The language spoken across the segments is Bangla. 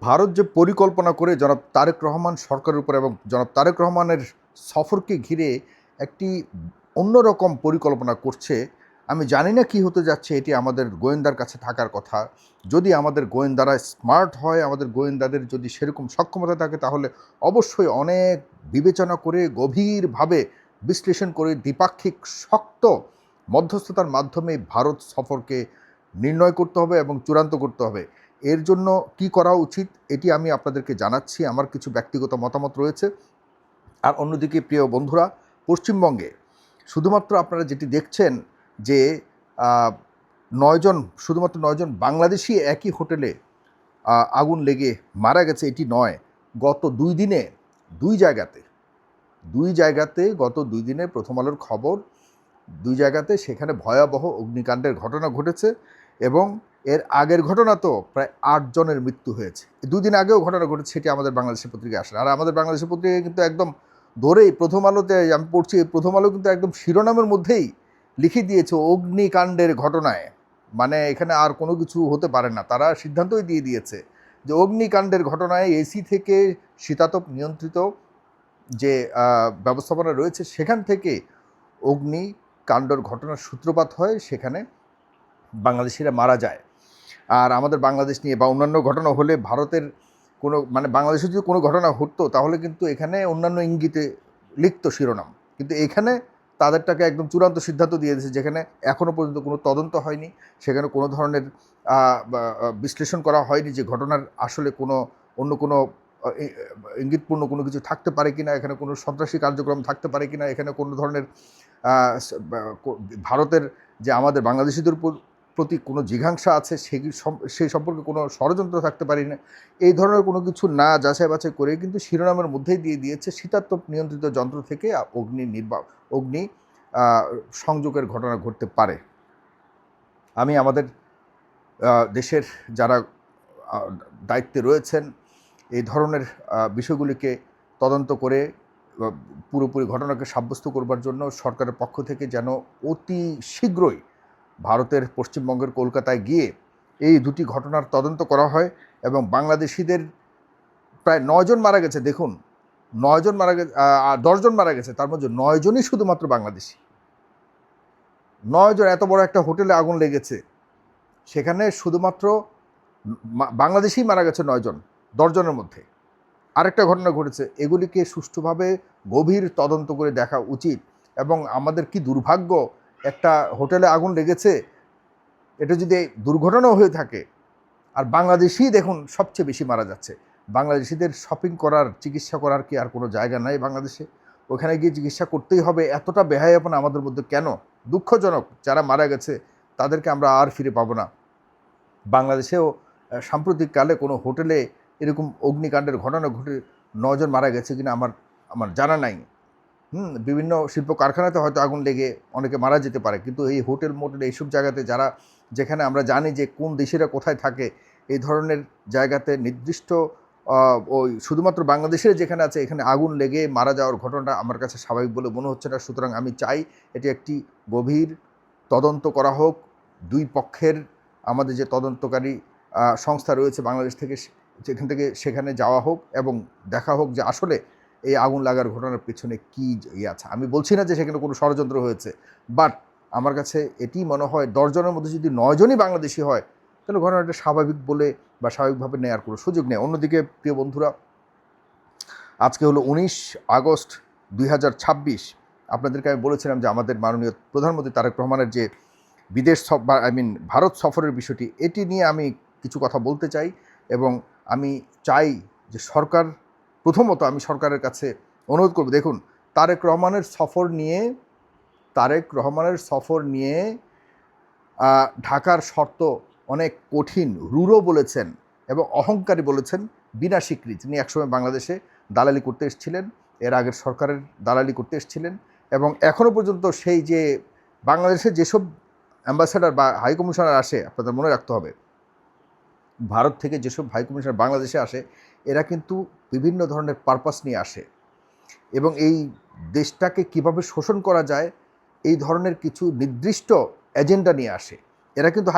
ভারত যে পরিকল্পনা করে জনাব তারেক রহমান সরকারের উপর এবং জনাব তারেক রহমানের সফরকে ঘিরে একটি অন্যরকম পরিকল্পনা করছে। আমি জানি না কি হতে যাচ্ছে, এটি আমাদের গোয়েন্দার কাছে থাকার কথা। যদি আমাদের গোয়েন্দারা স্মার্ট হয়, আমাদের গোয়েন্দাদের যদি সেরকম সক্ষমতা থাকে, তাহলে অবশ্যই অনেক বিবেচনা করে গভীরভাবে বিশ্লেষণ করে দ্বিপাক্ষিক শক্ত মধ্যস্থতার মাধ্যমে ভারত সফরকে নির্ণয় করতে হবে এবং চূড়ান্ত করতে হবে। এর জন্য কি করা উচিত এটি আমি আপনাদেরকে জানাচ্ছি, আমার কিছু ব্যক্তিগত মতামত রয়েছে। আর অন্যদিকে প্রিয় বন্ধুরা, পশ্চিমবঙ্গে শুধুমাত্র আপনারা যেটি দেখছেন যে ৯ জন, শুধুমাত্র 9 জন বাংলাদেশি একই হোটেলে আগুন লেগে মারা গেছে এটি নয়। গত 2 দিনে দুই জায়গাতে গত 2 দিনে প্রথম আলোর খবর, 2 জায়গাতে সেখানে ভয়াবহ অগ্নিকাণ্ডের ঘটনা ঘটেছে। এবং এর আগের ঘটনা তো প্রায় 8 জনের মৃত্যু হয়েছে। 2 দিন আগেও ঘটনা ঘটেছে, সেটি আমাদের বাংলাদেশের পত্রিকায় আসে। আর আমাদের বাংলাদেশের পত্রিকায় কিন্তু একদম ধরেই প্রথম আলোতে আমি পড়ছি, প্রথম আলো কিন্তু একদম শিরোনামের মধ্যেই লিখে দিয়েছে অগ্নিকাণ্ডের ঘটনায়। মানে এখানে আর কোনো কিছু হতে পারে না, তারা সিদ্ধান্তই দিয়ে দিয়েছে যে অগ্নিকাণ্ডের ঘটনায় এসি থেকে শীতাতপ নিয়ন্ত্রিত যে ব্যবস্থাপনা রয়েছে সেখান থেকে অগ্নিকাণ্ডর ঘটনার সূত্রপাত হয়, সেখানে বাংলাদেশিরা মারা যায়। আর আমাদের বাংলাদেশ নিয়ে বা অন্যান্য ঘটনা হলে ভারতের কোনো বাংলাদেশে যদি কোনো ঘটনা ঘটতো তাহলে কিন্তু এখানে অন্যান্য ইঙ্গিতে লিখত শিরোনাম, কিন্তু এখানে তাদেরটাকে একদম চূড়ান্ত সিদ্ধান্ত দিয়ে দিয়েছে, যেখানে এখনও পর্যন্ত কোনো তদন্ত হয়নি, সেখানে কোনো ধরনের বিশ্লেষণ করা হয়নি যে ঘটনার আসলে কোনো অন্য কোনো ইঙ্গিতপূর্ণ কোনো কিছু থাকতে পারে কিনা, এখানে কোনো সন্ত্রাসী কার্যক্রম থাকতে পারে কিনা, এখানে কোনো ধরনের ভারতের যে আমাদের বাংলাদেশিদের প্রতি কোনো জিঘাংসা আছে সেই সম্পর্কে কোনো ষড়যন্ত্র থাকতে পারি না। এই ধরনের কোনো কিছু না যাচাই বাছাই করে কিন্তু শিরোনামের মধ্যেই দিয়ে দিয়েছে শীতাতপ নিয়ন্ত্রিত যন্ত্র থেকে অগ্নি সংযোগের ঘটনা ঘটতে পারে। আমি আমাদের দেশের যারা দায়িত্বে রয়েছেন এই ধরনের বিষয়গুলিকে তদন্ত করে পুরোপুরি ঘটনাকে সাব্যস্ত করবার জন্য সরকারের পক্ষ থেকে যেন অতি শীঘ্রই ভারতের পশ্চিমবঙ্গের কলকাতায় গিয়ে এই দুটি ঘটনার তদন্ত করা হয় এবং বাংলাদেশিদের প্রায় 9 জন মারা গেছে। দেখুন, 9 জন মারা গেছে, 10 জন মারা গেছে, তার মধ্যে 9 জনই শুধুমাত্র বাংলাদেশি। 9 জন, এত বড় একটা হোটেলে আগুন লেগেছে, সেখানে শুধুমাত্র বাংলাদেশি মারা গেছে 9 জন, 10 জনের মধ্যে। আরেকটা ঘটনা ঘটেছে, এগুলিকে সুষ্ঠুভাবে গভীর তদন্ত করে দেখা উচিত। এবং আমাদের কি দুর্ভাগ্য, একটা হোটেলে আগুন লেগেছে, এটা যদি দুর্ঘটনাও হয়ে থাকে, আর বাংলাদেশি দেখুন সবচেয়ে বেশি মারা যাচ্ছে। বাংলাদেশিদের শপিং করার, চিকিৎসা করার কি আর কোনো জায়গা নাই বাংলাদেশে? ওখানে গিয়ে চিকিৎসা করতেই হবে, এতটা বেহায়াপনা আমাদের মধ্যে কেন? দুঃখজনক, যারা মারা গেছে তাদেরকে আমরা আর ফিরে পাবো না। বাংলাদেশেও সাম্প্রতিককালে কোনো হোটেলে এরকম অগ্নিকাণ্ডের ঘটনা ঘটে 9 জন মারা গেছে কিনা আমার জানা নাই। বিভিন্ন শিল্প কারখানাতে হয়তো আগুন লেগে অনেকে মারা যেতে পারে, কিন্তু এই হোটেল মোটেল এইসব জায়গাতে যেখানে আমরা জানি যে কোন দেশিরা কোথায় থাকে, এই ধরনের জায়গাতে নির্দিষ্ট ওই শুধুমাত্র বাংলাদেশের যেখানে আছে, এখানে আগুন লেগে মারা যাওয়ার ঘটনাটা আমার কাছে স্বাভাবিক বলে মনে হচ্ছে না। সুতরাং আমি চাই এটি একটি গভীর তদন্ত করা হোক। দুই পক্ষের আমাদের যে তদন্তকারী সংস্থা রয়েছে বাংলাদেশ থেকে, সেখানে যাওয়া হোক এবং দেখা হোক যে আসলে এই আগুন লাগার ঘটনার পেছনে কী আছে। আমি বলছি না যে সেখানে কোনো ষড়যন্ত্র হয়েছে, বাট আমার কাছে এটি মনে হয় 10 জনের মধ্যে যদি 9 জনই বাংলাদেশি হয়, তাহলে ঘটনাটা স্বাভাবিক বলে বা স্বাভাবিকভাবে নেওয়ার কোনো সুযোগ নেই। অন্যদিকে প্রিয় বন্ধুরা, আজকে হলো 19 আগস্ট 2026। আপনাদেরকে আমি বলেছিলাম যে আমাদের মাননীয় প্রধানমন্ত্রী তারেক রহমানের যে ভারত সফরের বিষয়টি, এটি নিয়ে আমি কিছু কথা বলতে চাই। এবং আমি চাই যে প্রথমত আমি সরকারের কাছে অনুরোধ করব, দেখুন তারেক রহমানের সফর নিয়ে ঢাকার শর্ত অনেক কঠিন, রূঢ় বলেছেন এবং অহংকারী বলেছেন বিনা স্বীকৃতি। তিনি একসময় বাংলাদেশে দালালি করতে এসেছিলেন, এর আগের সরকারের দালালি করতে এসেছিলেন, এবং এখনও পর্যন্ত সেই যে বাংলাদেশের যেসব অ্যাম্বাসেডার বা হাই কমিশনার আসে, আপনাদের মনে রাখতে হবে, ভারত থেকে যেসব হাই কমিশনার বাংলাদেশে আসে, এরা কিন্তু বিভিন্ন ধরনের পারপাস নিয়ে আসে এবং এই দেশটাকে কিভাবে শোষণ করা যায় এই ধরনের কিছু নির্দিষ্ট এজেন্ডা নিয়ে আসে। এরা কিন্তু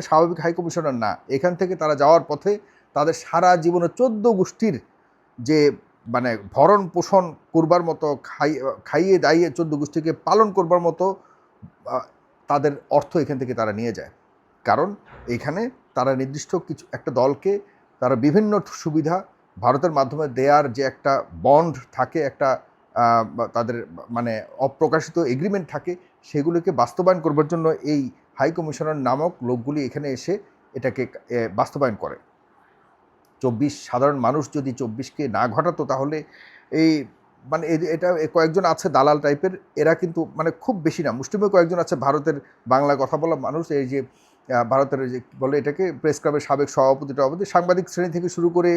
স্বাভাবিক হাই কমিশনার না। এখান থেকে তারা যাওয়ার পথে তাদের সারা জীবনে 14 গোষ্ঠীর যে মানে ভরণ পোষণ করবার মতো, খাইয়ে দাইয়ে 14 গোষ্ঠীকে পালন করবার মতো তাদের অর্থ এখান থেকে তারা নিয়ে যায়। কারণ এখানে তারা নির্দিষ্ট কিছু একটা দলকে তারা বিভিন্ন সুবিধা ভারতের মাধ্যমে দেয়ার যে একটা বন্ড থাকে, একটা তাদের মানে অপ্রকাশিত এগ্রিমেন্ট থাকে, সেগুলোকে বাস্তবায়ন করবার জন্য এই হাই কমিশনার নামক লোকগুলি এখানে এসে এটাকে বাস্তবায়ন করে। 24 সাধারণ মানুষ যদি 24কে না ঘটাতো তাহলে এই মানে এটা কয়েকজন আছে দালাল টাইপের, এরা কিন্তু মানে খুব বেশি না, মুষ্টিমেয় কয়েকজন আছে ভারতের বাংলা কথা বলা মানুষ, এই যে ভারতের যে বলে এটাকে প্রেস ক্লাবের সাবেক সভাপতি সাংবাদিক শ্রেণী থেকে শুরু করে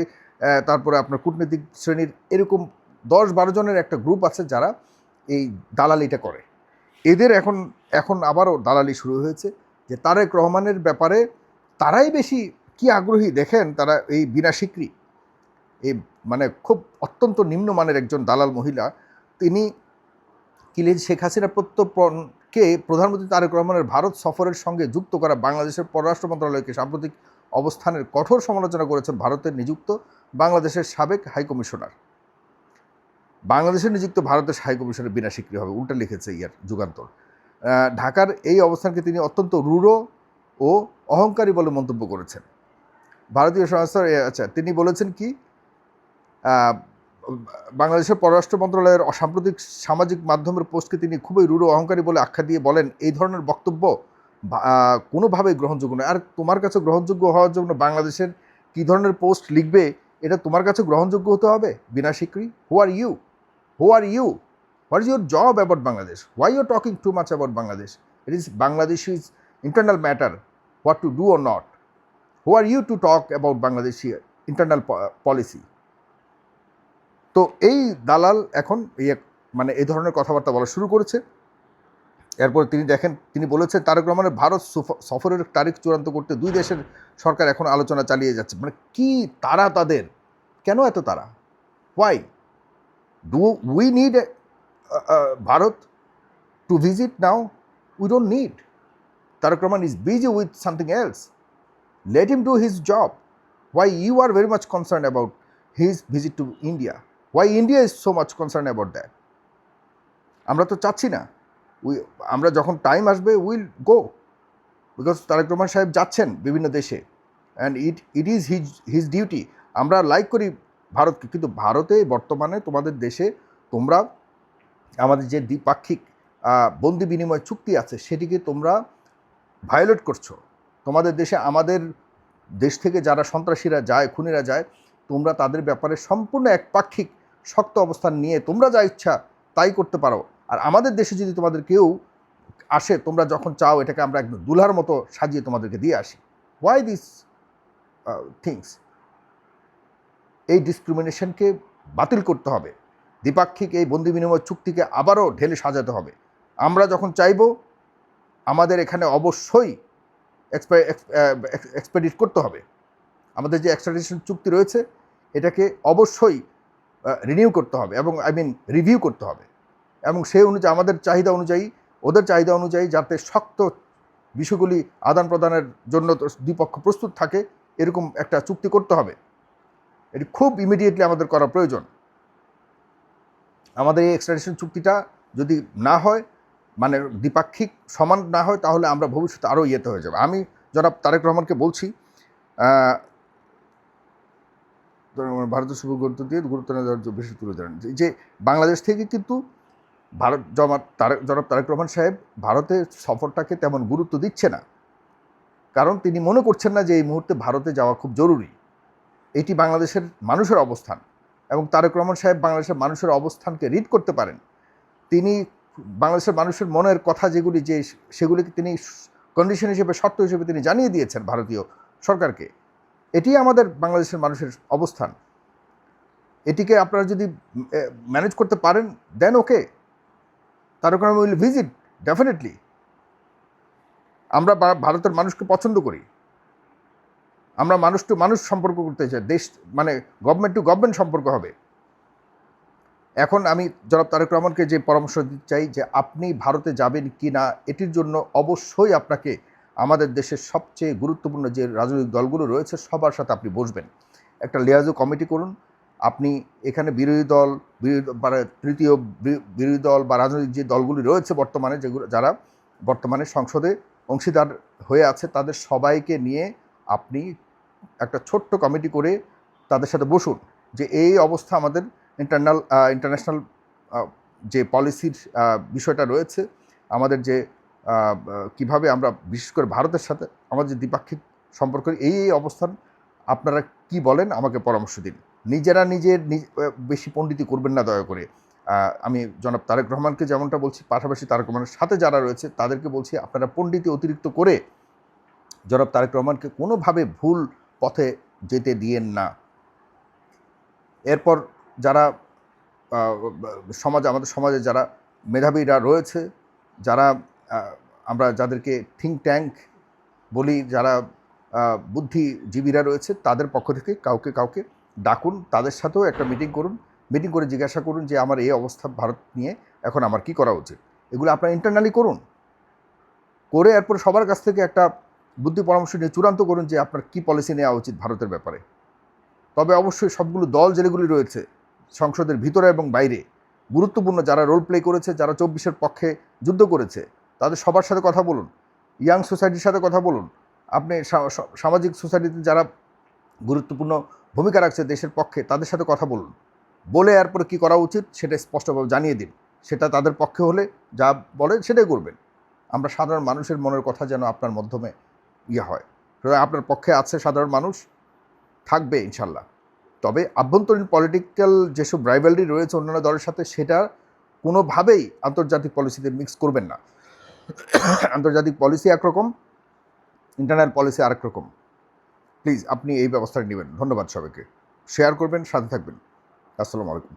তারপরে আপনার কূটনৈতিক শ্রেণীর এরকম 10-12 জনের একটা গ্রুপ আছে যারা এই দালালিটা করে। এদের এখন আবারও দালালি শুরু হয়েছে যে তারেক রহমানের ব্যাপারে তারাই বেশি কি আগ্রহী দেখেন। তারা এই বিনা স্বীকৃতি, এই মানে খুব অত্যন্ত নিম্নমানের একজন দালাল মহিলা, তিনি কিলিজ শেখ হাসিনা প্রত্যর্পণকে প্রধানমন্ত্রী তারেক রহমানের ভারত সফরের সঙ্গে যুক্ত করা বাংলাদেশের পররাষ্ট্র মন্ত্রণালয়কে সাম্প্রতিক অবস্থানের কঠোর সমালোচনা করেছেন ভারতের নিযুক্ত বাংলাদেশের সাবেক হাইকমিশনার। বাংলাদেশের নিযুক্ত ভারতের হাইকমিশনার বিনা স্বীকৃতি হবে, উল্টা লিখেছে যুগান্তর। ঢাকার এই অবস্থানকে তিনি অত্যন্ত রূঢ় ও অহংকারী বলে মন্তব্য করেছেন। ভারতীয় সংস্থার তিনি বলেছেন কি, বাংলাদেশের পররাষ্ট্র মন্ত্রণালয়ের অসাম্প্রতিক সামাজিক মাধ্যমের পোস্টকে তিনি খুবই রূঢ় অহংকারী বলে আখ্যা দিয়ে বলেন, এই ধরনের বক্তব্য কোনোভাবেই গ্রহণযোগ্য নয়। আর তোমার কাছে গ্রহণযোগ্য হওয়ার জন্য বাংলাদেশের কী ধরনের পোস্ট লিখবে এটা তোমার কাছে গ্রহণযোগ্য হতে হবে বিনা স্বীকৃতি? Who are you? What is your job about Bangladesh? Why you talking too much about Bangladesh? It is Bangladeshi's internal matter, what to do or not. Who are you to talk about Bangladeshi internal policy? তো এই দালাল এখন মানে এই ধরনের কথাবার্তা বলা শুরু করেছে। এরপর তিনি বলেছেন তারেক রহমানের ভারত সফরের তারিখ চূড়ান্ত করতে দুই দেশের সরকার এখন আলোচনা চালিয়ে যাচ্ছে। মানে কি তারা তাদের, কেন এত তারা? Why do we need Bharat to visit now? We don't need. Tarak Rahman is busy with something else. Let him do his job. Why you are very much concerned about his visit to India? Why India is so much concerned about that? আমরা তো চাচ্ছি না, আমরা যখন টাইম আসবে will go, because Tarek Rahman সাহেব যাচ্ছেন বিভিন্ন দেশে, and it is his duty. আমরা লাইক করি ভারতকে, কিন্তু ভারতে বর্তমানে তোমাদের দেশে তোমরা আমাদের যে দ্বিপাক্ষিক বন্দি বিনিময় চুক্তি আছে সেটিকে তোমরা ভায়োলেট করছো। তোমাদের দেশে আমাদের দেশ থেকে যারা সন্ত্রাসীরা যায়, খুনিরা যায়, তোমরা তাদের ব্যাপারে সম্পূর্ণ একপাক্ষিক শক্ত অবস্থান নিয়ে তোমরা যা ইচ্ছা তাই করতে পারো। আর আমাদের দেশে যদি তোমাদের কেউ আসে, তোমরা যখন চাও এটাকে আমরা একদম দুলহার মতো সাজিয়ে তোমাদেরকে দিয়ে আসি। Why this things? এই ডিসক্রিমিনেশনকে বাতিল করতে হবে। দ্বিপাক্ষিক এই বন্দি বিনিময় চুক্তিকে আবারও ঢেলে সাজাতে হবে। আমরা যখন চাইব আমাদের এখানে অবশ্যই এক্সপেডিট করতে হবে। আমাদের যে এক্সট্রাডিশন চুক্তি রয়েছে এটাকে অবশ্যই রিনিউ করতে হবে, এবং রিভিউ করতে হবে, এবং সেই অনুযায়ী আমাদের চাহিদা অনুযায়ী, ওদের চাহিদা অনুযায়ী যাতে শক্ত বিষয়গুলি আদান প্রদানের জন্য দুই পক্ষ প্রস্তুত থাকে এরকম একটা চুক্তি করতে হবে। এটি খুব ইমিডিয়েটলি আমাদের করা প্রয়োজন। আমাদের এই এক্সট্রাডিশন চুক্তিটা যদি না হয়, মানে দ্বিপাক্ষিক সমান না হয়, তাহলে আমরা ভবিষ্যতে আরও ইয়েতে হয়ে যাবে। আমি জনাব তারেক রহমানকে বলছি, ভারতের শুভ গুরুত্ব দিয়ে গুরুত্ব না দেওয়ার বেশি তুলে ধরেন যে বাংলাদেশ থেকে কিন্তু জনাব তারেক রহমান সাহেব ভারতের সফরটাকে তেমন গুরুত্ব দিচ্ছে না, কারণ তিনি মনে করছেন না যে এই মুহূর্তে ভারতে যাওয়া খুব জরুরি। এটি বাংলাদেশের মানুষের অবস্থান, এবং তারেক রহমান সাহেব বাংলাদেশের মানুষের অবস্থানকে রিড করতে পারেন। তিনি বাংলাদেশের মানুষের মনের কথা যেগুলি, যে সেগুলিকে তিনি কন্ডিশন হিসেবে, শর্ত হিসেবে তিনি জানিয়ে দিয়েছেন ভারতীয় সরকারকে। এটি আমাদের বাংলাদেশের মানুষের অবস্থান। এটিকে আপনারা যদি ম্যানেজ করতে পারেন, then okay, Tarique Rahman will visit definitely. আমরা ভারতের মানুষকে পছন্দ করি, আমরা মানুষ টু মানুষ সম্পর্ক করতে চাই, দেশ মানে গভর্নমেন্ট টু গভর্নমেন্ট সম্পর্ক হবে। এখন আমি জনাব তারেক রহমানকে যে পরামর্শ দিতে চাই যে আপনি ভারতে যাবেন কি না, এটির জন্য অবশ্যই আপনাকে আমাদের দেশের সবচেয়ে গুরুত্বপূর্ণ যে রাজনৈতিক দলগুলো রয়েছে সবার সাথে আপনি বসবেন। একটা লিয়াজো কমিটি করুন। আপনি এখানে বিরোধী দল তৃতীয় বিরোধী দল বা রাজনৈতিক যে দলগুলি রয়েছে বর্তমানে, যেগুলো যারা বর্তমানে সংসদে অংশীদার হয়ে আছে, তাদের সবাইকে নিয়ে আপনি একটা ছোট্ট কমিটি করে তাদের সাথে বসুন যে এই অবস্থা, আমাদের ইন্টারন্যাশনাল যে পলিসির বিষয়টা রয়েছে, আমাদের যে কিভাবে আমরা বিশেষ করে ভারতের সাথে আমাদের যে দ্বিপাক্ষিক সম্পর্ক, এই অবস্থান আপনারা কি বলেন, আমাকে পরামর্শ দিন। নিজেরা বেশি পণ্ডিতি করবেন না দয়া করে। আমি জনাব তারেক রহমানকে যেমনটা বলছি, পাশাপাশি তারেক রহমানের সাথে যারা রয়েছে তাদেরকে বলছি, আপনারা পণ্ডিতি অতিরিক্ত করে জনাব তারেক রহমানকে কোনোভাবে ভুল পথে যেতে দিয়েন না। এরপর যারা আমাদের সমাজে যারা মেধাবীরা রয়েছে, যারা আমরা যাদেরকে থিঙ্ক ট্যাঙ্ক বলি, যারা বুদ্ধিজীবীরা রয়েছে, তাদের পক্ষ থেকে কাউকে ডাকুন, তাদের সাথেও একটা মিটিং করুন। মিটিং করে জিজ্ঞাসা করুন যে আমার এই অবস্থা ভারত নিয়ে এখন আমার কি করা উচিত। এগুলো আপনারা ইন্টারনালি করুন, করে এরপর সবার কাছ থেকে একটা বুদ্ধি পরামর্শ নিয়ে চূড়ান্ত করুন যে আপনার কী পলিসি নেওয়া উচিত ভারতের ব্যাপারে। তবে অবশ্যই সবগুলো দল যেগুলি রয়েছে সংসদের ভিতরে এবং বাইরে, গুরুত্বপূর্ণ যারা রোল প্লে করেছে, যারা 24-এর পক্ষে যুদ্ধ করেছে, তাদের সবার সাথে কথা বলুন। ইয়াং সোসাইটির সাথে কথা বলুন। আপনি সামাজিক সোসাইটিতে যারা গুরুত্বপূর্ণ ভূমিকা রাখছে দেশের পক্ষে, তাদের সাথে কথা বলুন। বলে এরপরে কী করা উচিত সেটা স্পষ্টভাবে জানিয়ে দিন। সেটা তাদের পক্ষে হলে যা বলেন সেটাই করবেন। আমরা সাধারণ মানুষের মনের কথা যেন আপনার মাধ্যমে হয়। সুতরাং আপনার পক্ষে আছে সাধারণ মানুষ, থাকবে ইনশাল্লাহ। তবে আভ্যন্তরীণ পলিটিক্যাল যেসব রাইভালরি রয়েছে অন্যান্য দলের সাথে, সেটা কোনোভাবেই আন্তর্জাতিক পলিসিতে মিক্স করবেন না। আন্তর্জাতিক পলিসি একরকম, ইন্টারনাল পলিসি আরেক রকম। প্লিজ আপনি এই ব্যবস্থাটা নেবেন। ধন্যবাদ সবাইকে। শেয়ার করবেন, সাথে থাকবেন। আসসালামু আলাইকুম।